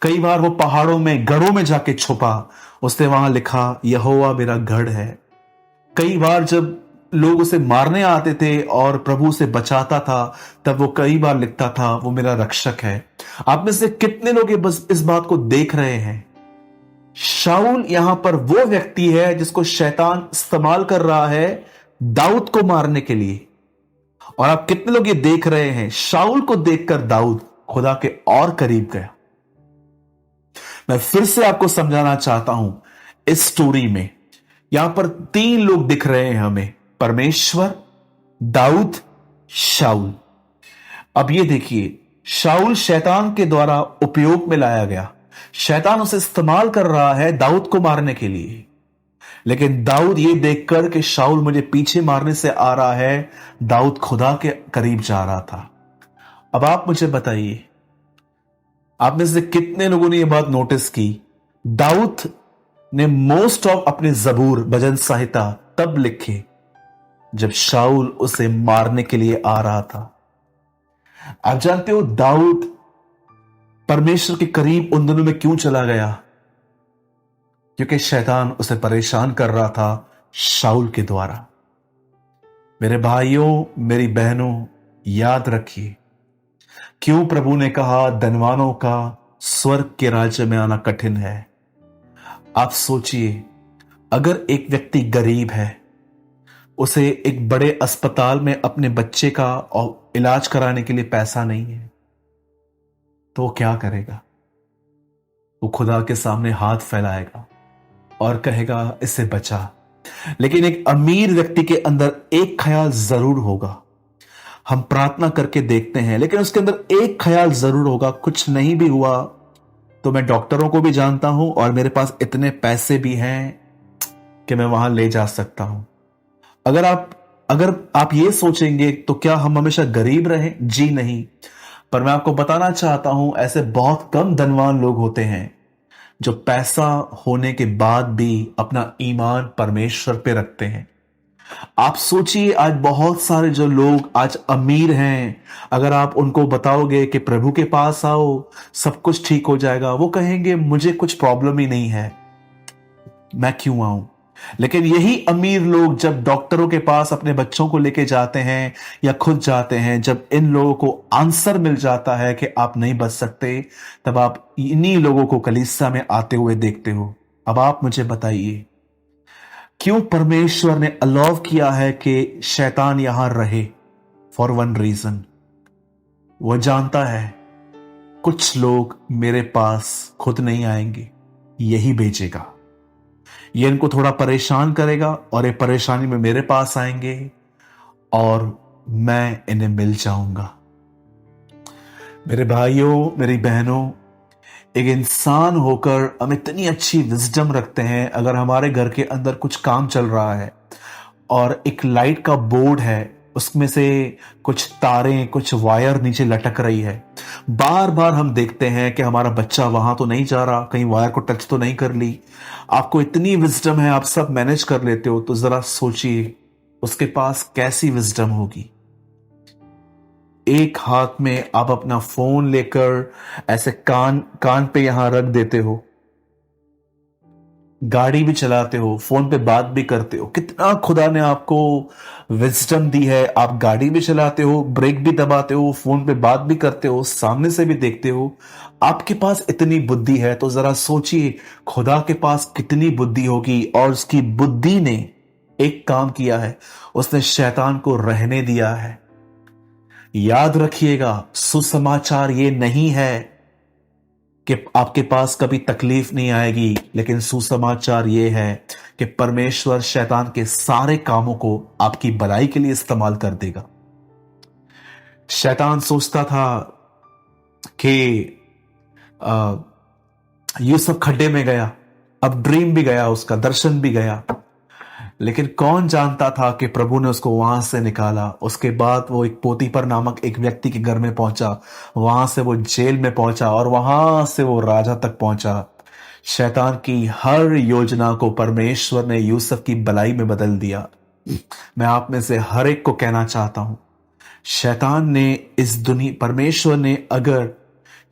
कई बार वो पहाड़ों में, गढ़ों में जाके छुपा, उसने वहां लिखा यहोवा मेरा गढ़ है। कई बार जब लोग उसे मारने आते थे और प्रभु उसे बचाता था, तब वो कई बार लिखता था वो मेरा रक्षक है। आप में से कितने लोग बस इस बात को देख रहे हैं? शाऊल यहां पर वो व्यक्ति है जिसको शैतान इस्तेमाल कर रहा है दाऊद को मारने के लिए। और आप कितने लोग ये देख रहे हैं, शाऊल को देखकर दाऊद खुदा के और करीब गया। मैं फिर से आपको समझाना चाहता हूं, इस स्टोरी में यहां पर 3 लोग दिख रहे हैं हमें, परमेश्वर, दाऊद, शाऊल। अब ये देखिए, शाऊल शैतान के द्वारा उपयोग में लाया गया, शैतान उसे इस्तेमाल कर रहा है दाऊद को मारने के लिए। लेकिन दाऊद ये देखकर कि शाऊल मुझे पीछे मारने से आ रहा है, दाऊद खुदा के करीब जा रहा था। अब आप मुझे बताइए, आप में से कितने लोगों ने यह बात नोटिस की, दाऊद ने मोस्ट ऑफ अपने जबूर, भजन संहिता तब लिखे जब शाऊल उसे मारने के लिए आ रहा था। आप जानते हो दाऊद परमेश्वर के करीब उन दिनों में क्यों चला गया? क्योंकि शैतान उसे परेशान कर रहा था शाऊल के द्वारा। मेरे भाइयों, मेरी बहनों, याद रखिए, क्यों प्रभु ने कहा धनवानों का स्वर्ग के राज्य में आना कठिन है। आप सोचिए, अगर एक व्यक्ति गरीब है, उसे एक बड़े अस्पताल में अपने बच्चे का इलाज कराने के लिए पैसा नहीं है, तो वो क्या करेगा? वो खुदा के सामने हाथ फैलाएगा और कहेगा इसे बचा। लेकिन एक अमीर व्यक्ति के अंदर एक ख्याल जरूर होगा, हम प्रार्थना करके देखते हैं, लेकिन उसके अंदर एक ख्याल जरूर होगा, कुछ नहीं भी हुआ तो मैं डॉक्टरों को भी जानता हूं और मेरे पास इतने पैसे भी हैं कि मैं वहां ले जा सकता हूं। अगर आप ये सोचेंगे तो क्या हम हमेशा गरीब रहें? जी नहीं। पर मैं आपको बताना चाहता हूं, ऐसे बहुत कम धनवान लोग होते हैं जो पैसा होने के बाद भी अपना ईमान परमेश्वर पे रखते हैं। आप सोचिए, आज बहुत सारे जो लोग आज अमीर हैं, अगर आप उनको बताओगे कि प्रभु के पास आओ, सब कुछ ठीक हो जाएगा, वो कहेंगे मुझे कुछ प्रॉब्लम ही नहीं है, मैं क्यों आऊं। लेकिन यही अमीर लोग जब डॉक्टरों के पास अपने बच्चों को लेके जाते हैं या खुद जाते हैं, जब इन लोगों को आंसर मिल जाता है कि आप नहीं बच सकते, तब आप इन्हीं लोगों को कलीसिया में आते हुए देखते हो। अब आप मुझे बताइए, क्यों परमेश्वर ने अलाउ किया है कि शैतान यहां रहे? फॉर वन रीजन, वह जानता है कुछ लोग मेरे पास खुद नहीं आएंगे, यही भेजेगा, ये इनको थोड़ा परेशान करेगा और ये परेशानी में मेरे पास आएंगे और मैं इन्हें मिल जाऊंगा। मेरे भाइयों, मेरी बहनों, एक इंसान होकर हम इतनी अच्छी विजडम रखते हैं, अगर हमारे घर के अंदर कुछ काम चल रहा है और एक लाइट का बोर्ड है, उसमें से कुछ तारें, कुछ वायर नीचे लटक रही है, बार बार हम देखते हैं कि हमारा बच्चा वहां तो नहीं जा रहा, कहीं वायर को टच तो नहीं कर ली। आपको इतनी विजडम है, आप सब मैनेज कर लेते हो, तो जरा सोचिए उसके पास कैसी विजडम होगी। एक हाथ में आप अपना फोन लेकर ऐसे कान कान पे यहां रख देते हो, गाड़ी भी चलाते हो, फोन पे बात भी करते हो। कितना खुदा ने आपको विजडम दी है। आप गाड़ी भी चलाते हो, ब्रेक भी दबाते हो, फोन पे बात भी करते हो, सामने से भी देखते हो। आपके पास इतनी बुद्धि है तो जरा सोचिए खुदा के पास कितनी बुद्धि होगी। और उसकी बुद्धि ने एक काम किया है, उसने शैतान को रहने दिया है। याद रखिएगा, सुसमाचार ये नहीं है कि आपके पास कभी तकलीफ नहीं आएगी, लेकिन सुसमाचार यह है कि परमेश्वर शैतान के सारे कामों को आपकी भलाई के लिए इस्तेमाल कर देगा। शैतान सोचता था कि यूसुफ खड्डे में गया, अब ड्रीम भी गया, उसका दर्शन भी गया, लेकिन कौन जानता था कि प्रभु ने उसको वहां से निकाला। उसके बाद वो एक पोतीपर नामक एक व्यक्ति के घर में पहुंचा, वहां से वो जेल में पहुंचा और वहां से वो राजा तक पहुंचा। शैतान की हर योजना को परमेश्वर ने यूसुफ की भलाई में बदल दिया। मैं आप में से हर एक को कहना चाहता हूं, शैतान ने इस दुनिया परमेश्वर ने अगर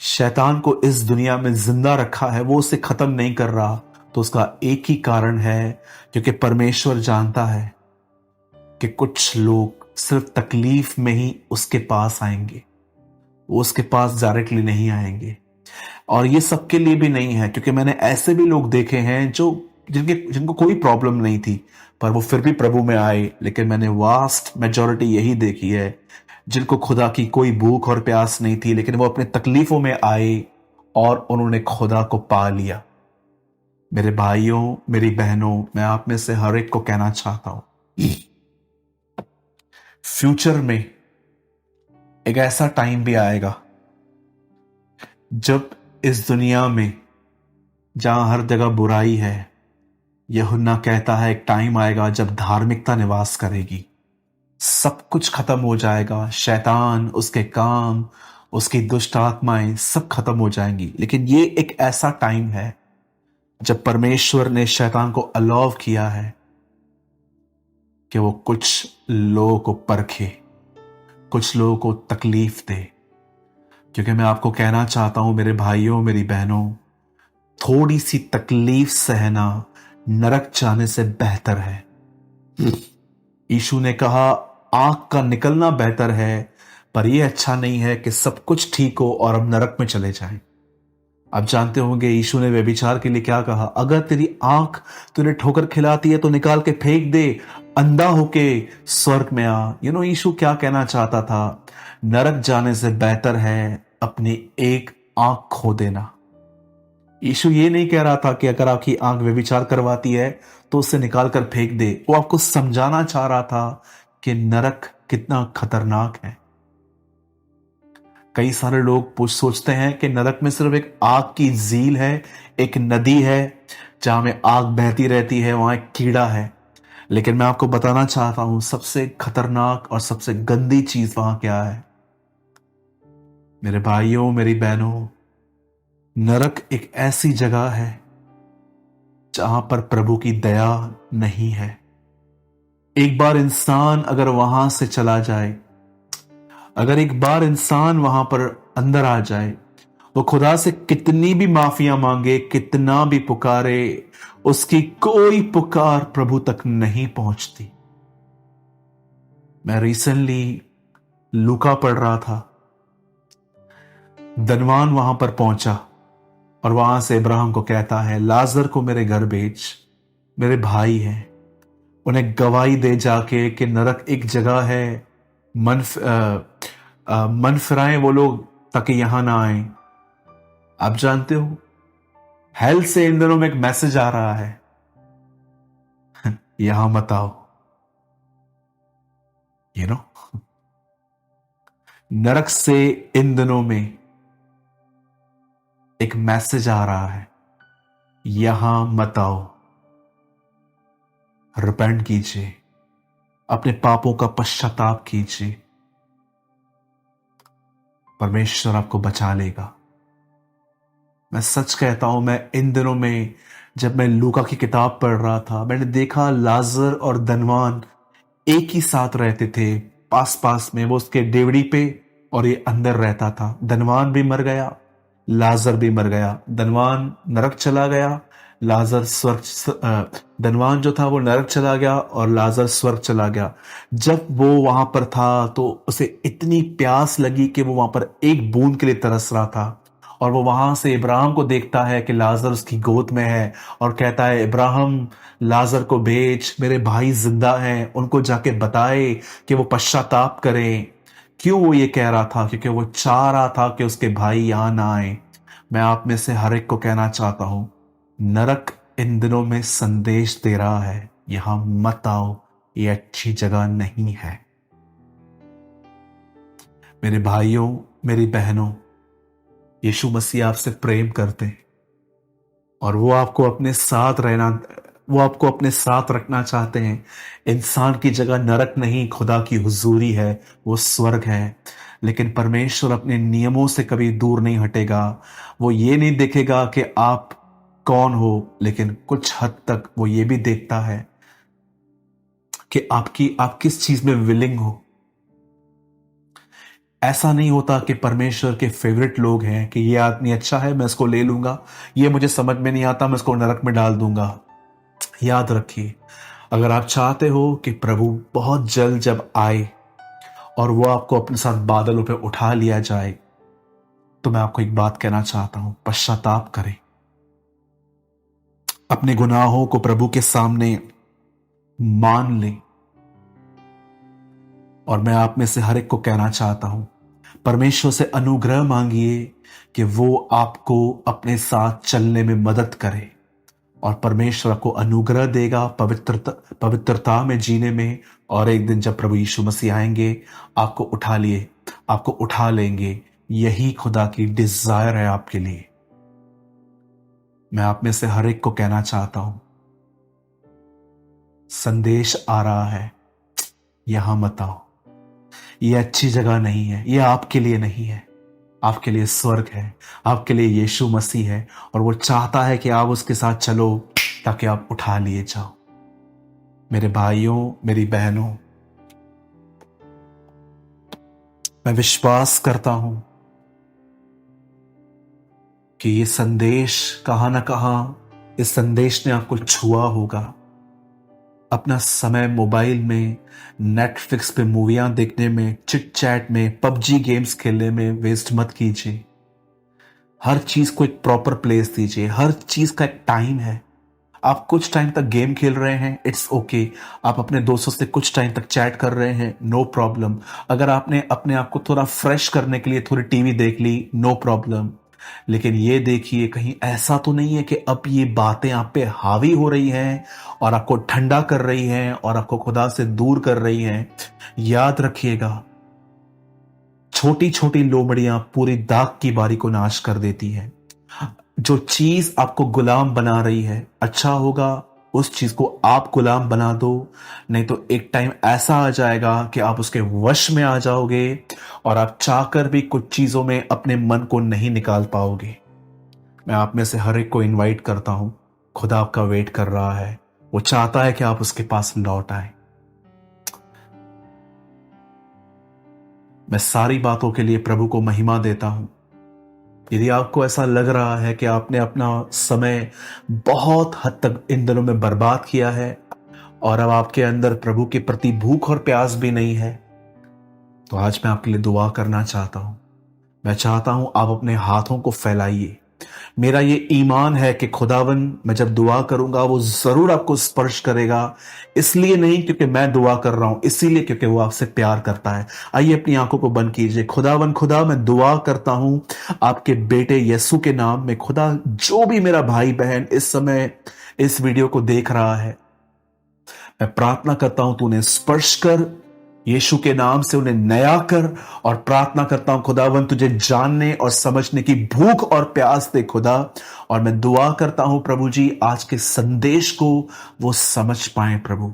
शैतान को इस दुनिया में जिंदा रखा है, वो उसे खत्म नहीं कर रहा, तो उसका एक ही कारण है, क्योंकि परमेश्वर जानता है कि कुछ लोग सिर्फ तकलीफ में ही उसके पास आएंगे, वो उसके पास डायरेक्टली नहीं आएंगे। और ये सबके लिए भी नहीं है, क्योंकि मैंने ऐसे भी लोग देखे हैं जो जिनको कोई प्रॉब्लम नहीं थी, पर वो फिर भी प्रभु में आए। लेकिन मैंने वास्ट मेजॉरिटी यही देखी है जिनको खुदा की कोई भूख और प्यास नहीं थी, लेकिन वो अपने तकलीफों में आए और उन्होंने खुदा को पा लिया। मेरे भाइयों, मेरी बहनों, मैं आप में से हर एक को कहना चाहता हूं, फ्यूचर में एक ऐसा टाइम भी आएगा जब इस दुनिया में जहां हर जगह बुराई है, यूहन्ना कहता है एक टाइम आएगा जब धार्मिकता निवास करेगी। सब कुछ खत्म हो जाएगा, शैतान, उसके काम, उसकी दुष्ट आत्माएं सब खत्म हो जाएंगी। लेकिन ये एक ऐसा टाइम है जब परमेश्वर ने शैतान को अलाउ किया है कि वो कुछ लोगों को परखे, कुछ लोगों को तकलीफ दे। क्योंकि मैं आपको कहना चाहता हूं मेरे भाइयों, मेरी बहनों, थोड़ी सी तकलीफ सहना नरक जाने से बेहतर है। यीशु ने कहा आंख का निकलना बेहतर है, पर यह अच्छा नहीं है कि सब कुछ ठीक हो और हम नरक में चले जाएं। आप जानते होंगे यीशु ने व्यभिचार के लिए क्या कहा, अगर तेरी आंख तुझे ठोकर खिलाती है तो निकाल के फेंक दे, अंधा होके स्वर्ग में आ। यीशु क्या कहना चाहता था, नरक जाने से बेहतर है अपनी एक आंख खो देना। यीशु ये नहीं कह रहा था कि अगर आपकी आंख व्यभिचार करवाती है तो उसे निकाल कर फेंक दे। वो आपको समझाना चाह रहा था कि नरक कितना खतरनाक है। कई सारे लोग सोचते हैं कि नरक में सिर्फ एक आग की झील है, एक नदी है जहां में आग बहती रहती है, वहां एक कीड़ा है। लेकिन मैं आपको बताना चाहता हूं सबसे खतरनाक और सबसे गंदी चीज वहां क्या है। मेरे भाइयों, मेरी बहनों, नरक एक ऐसी जगह है जहां पर प्रभु की दया नहीं है। एक बार इंसान अगर वहां से चला जाए, अगर एक बार इंसान वहां पर अंदर आ जाए, वो खुदा से कितनी भी माफिया मांगे, कितना भी पुकारे, उसकी कोई पुकार प्रभु तक नहीं पहुंचती। मैं रिसेंटली लूका पढ़ रहा था, धनवान वहां पर पहुंचा और वहां से इब्राहिम को कहता है लाजर को मेरे घर भेज, मेरे भाई हैं। उन्हें गवाही दे जाके कि नरक एक जगह है, मन फिराएं वो लोग ताकि यहां ना आए। आप जानते हो हेल से इन दिनों में एक मैसेज आ रहा है, यहां मत आओ। नरक से इन दिनों में एक मैसेज आ रहा है, यहां मत आओ। रिपेंट कीजिए, अपने पापों का पश्चाताप कीजिए, परमेश्वर आपको बचा लेगा। मैं सच कहता हूं, मैं इन दिनों में जब मैं लूका की किताब पढ़ रहा था, मैंने देखा लाजर और धनवान एक ही साथ रहते थे, पास पास में। वो उसके डेवड़ी पे और ये अंदर रहता था। धनवान भी मर गया, लाजर भी मर गया। धनवान नरक चला गया, लाजर धनवान जो था वो नरक चला गया और लाजर स्वर्ग चला गया। जब वो वहां पर था तो उसे इतनी प्यास लगी कि वो वहां पर एक बूंद के लिए तरस रहा था। और वो वहां से इब्राहिम को देखता है कि लाजर उसकी गोद में है और कहता है, इब्राहिम लाजर को भेज, मेरे भाई जिंदा हैं, उनको जाके बताए कि वो पश्चाताप करें। क्यों वो ये कह रहा था? क्योंकि वो चाह रहा था कि उसके भाई यहां ना आए। मैं आप में से हर एक को कहना चाहता हूं, नरक इन दिनों में संदेश दे रहा है, यहां मत आओ, ये अच्छी जगह नहीं है। मेरे भाइयों, मेरी बहनों, यीशु मसीह आपसे प्रेम करते हैं और वो आपको अपने साथ रखना चाहते हैं। इंसान की जगह नरक नहीं, खुदा की हुजूरी है, वो स्वर्ग है। लेकिन परमेश्वर अपने नियमों से कभी दूर नहीं हटेगा। वो ये नहीं देखेगा कि आप कौन हो, लेकिन कुछ हद तक वो ये भी देखता है कि आप किस चीज में विलिंग हो। ऐसा नहीं होता कि परमेश्वर के फेवरेट लोग हैं कि ये आदमी अच्छा है, मैं इसको ले लूंगा, ये मुझे समझ में नहीं आता, मैं इसको नरक में डाल दूंगा। याद रखिए, अगर आप चाहते हो कि प्रभु बहुत जल्द जब आए और वो आपको अपने साथ बादलों पे उठा लिया जाए, तो मैं आपको एक बात कहना चाहता हूं, पश्चाताप करें। अपने गुनाहों को प्रभु के सामने मान लें। और मैं आप में से हर एक को कहना चाहता हूं, परमेश्वर से अनुग्रह मांगिए कि वो आपको अपने साथ चलने में मदद करे। और परमेश्वर आपको अनुग्रह देगा पवित्रता में जीने में। और एक दिन जब प्रभु यीशु मसीह आएंगे, आपको उठा लेंगे। यही खुदा की डिजायर है आपके लिए। मैं आप में से हर एक को कहना चाहता हूं, संदेश आ रहा है, यहां मत आओ, ये अच्छी जगह नहीं है, ये आपके लिए नहीं है। आपके लिए स्वर्ग है, आपके लिए यीशु मसीह है और वो चाहता है कि आप उसके साथ चलो ताकि आप उठा लिए जाओ। मेरे भाइयों, मेरी बहनों, मैं विश्वास करता हूं कि ये संदेश कहां ना कहां, इस संदेश ने आपको छुआ होगा। अपना समय मोबाइल में, नेटफ्लिक्स पे मूवियां देखने में, चिट चैट में, पबजी गेम्स खेलने में वेस्ट मत कीजिए। हर चीज को एक प्रॉपर प्लेस दीजिए। हर चीज का एक टाइम है। आप कुछ टाइम तक गेम खेल रहे हैं, इट्स ओके। आप अपने दोस्तों से कुछ टाइम तक चैट कर रहे हैं, नो प्रॉब्लम। अगर आपने अपने आप को थोड़ा फ्रेश करने के लिए थोड़ी टीवी देख ली, नो प्रॉब्लम। लेकिन ये देखिए, कहीं ऐसा तो नहीं है कि अब ये बातें आप पे हावी हो रही हैं और आपको ठंडा कर रही हैं और आपको खुदा से दूर कर रही हैं। याद रखिएगा, छोटी छोटी लोमड़ियां पूरी दाग की बारी को नाश कर देती है। जो चीज आपको गुलाम बना रही है, अच्छा होगा उस चीज को आप गुलाम बना दो। नहीं तो एक टाइम ऐसा आ जाएगा कि आप उसके वश में आ जाओगे और आप चाहकर भी कुछ चीजों में अपने मन को नहीं निकाल पाओगे। मैं आप में से हर एक को इनवाइट करता हूं, खुदा आपका वेट कर रहा है। वो चाहता है कि आप उसके पास लौट आए। मैं सारी बातों के लिए प्रभु को महिमा देता हूं। यदि आपको ऐसा लग रहा है कि आपने अपना समय बहुत हद तक इन दिनों में बर्बाद किया है और अब आपके अंदर प्रभु के प्रति भूख और प्यास भी नहीं है, तो आज मैं आपके लिए दुआ करना चाहता हूं। मैं चाहता हूं आप अपने हाथों को फैलाइए। मेरा ये ईमान है कि खुदावन, मैं जब दुआ करूंगा वो जरूर आपको स्पर्श करेगा। इसलिए नहीं क्योंकि मैं दुआ कर रहा हूं, इसीलिए क्योंकि वो आपसे प्यार करता है। आइए अपनी आंखों को बंद कीजिए। खुदावन, खुदा मैं दुआ करता हूं आपके बेटे यीशु के नाम में। खुदा, जो भी मेरा भाई बहन इस समय इस वीडियो को देख रहा है, मैं प्रार्थना करता हूं तू उन्हें स्पर्श कर, यीशु के नाम से उन्हें नया कर। और प्रार्थना करता हूं खुदावन, तुझे जानने और समझने की भूख और प्यास दे खुदा। और मैं दुआ करता हूं प्रभु जी, आज के संदेश को वो समझ पाए प्रभु।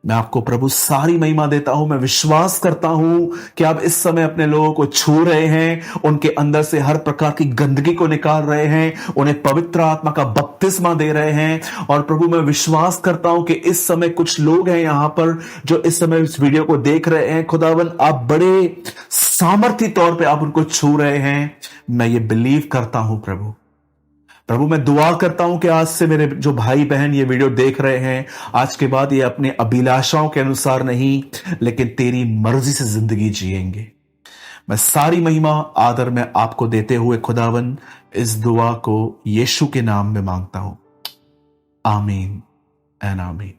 मैं आपको प्रभु सारी महिमा देता हूं। मैं विश्वास करता हूं कि आप इस समय अपने लोगों को छू रहे हैं, उनके अंदर से हर प्रकार की गंदगी को निकाल रहे हैं, उन्हें पवित्र आत्मा का बपतिस्मा दे रहे हैं। और प्रभु मैं विश्वास करता हूं कि इस समय कुछ लोग हैं यहां पर जो इस समय इस वीडियो को देख रहे हैं। खुदावन आप बड़े सामर्थी तौर पे आप उनको छू रहे हैं। मैं ये बिलीव करता हूं प्रभु। प्रभु मैं दुआ करता हूं कि आज से मेरे जो भाई बहन ये वीडियो देख रहे हैं, आज के बाद ये अपने अभिलाषाओं के अनुसार नहीं लेकिन तेरी मर्जी से जिंदगी जिएंगे। मैं सारी महिमा आदर में आपको देते हुए खुदावन इस दुआ को यीशु के नाम में मांगता हूं। आमीन एंड आमीन।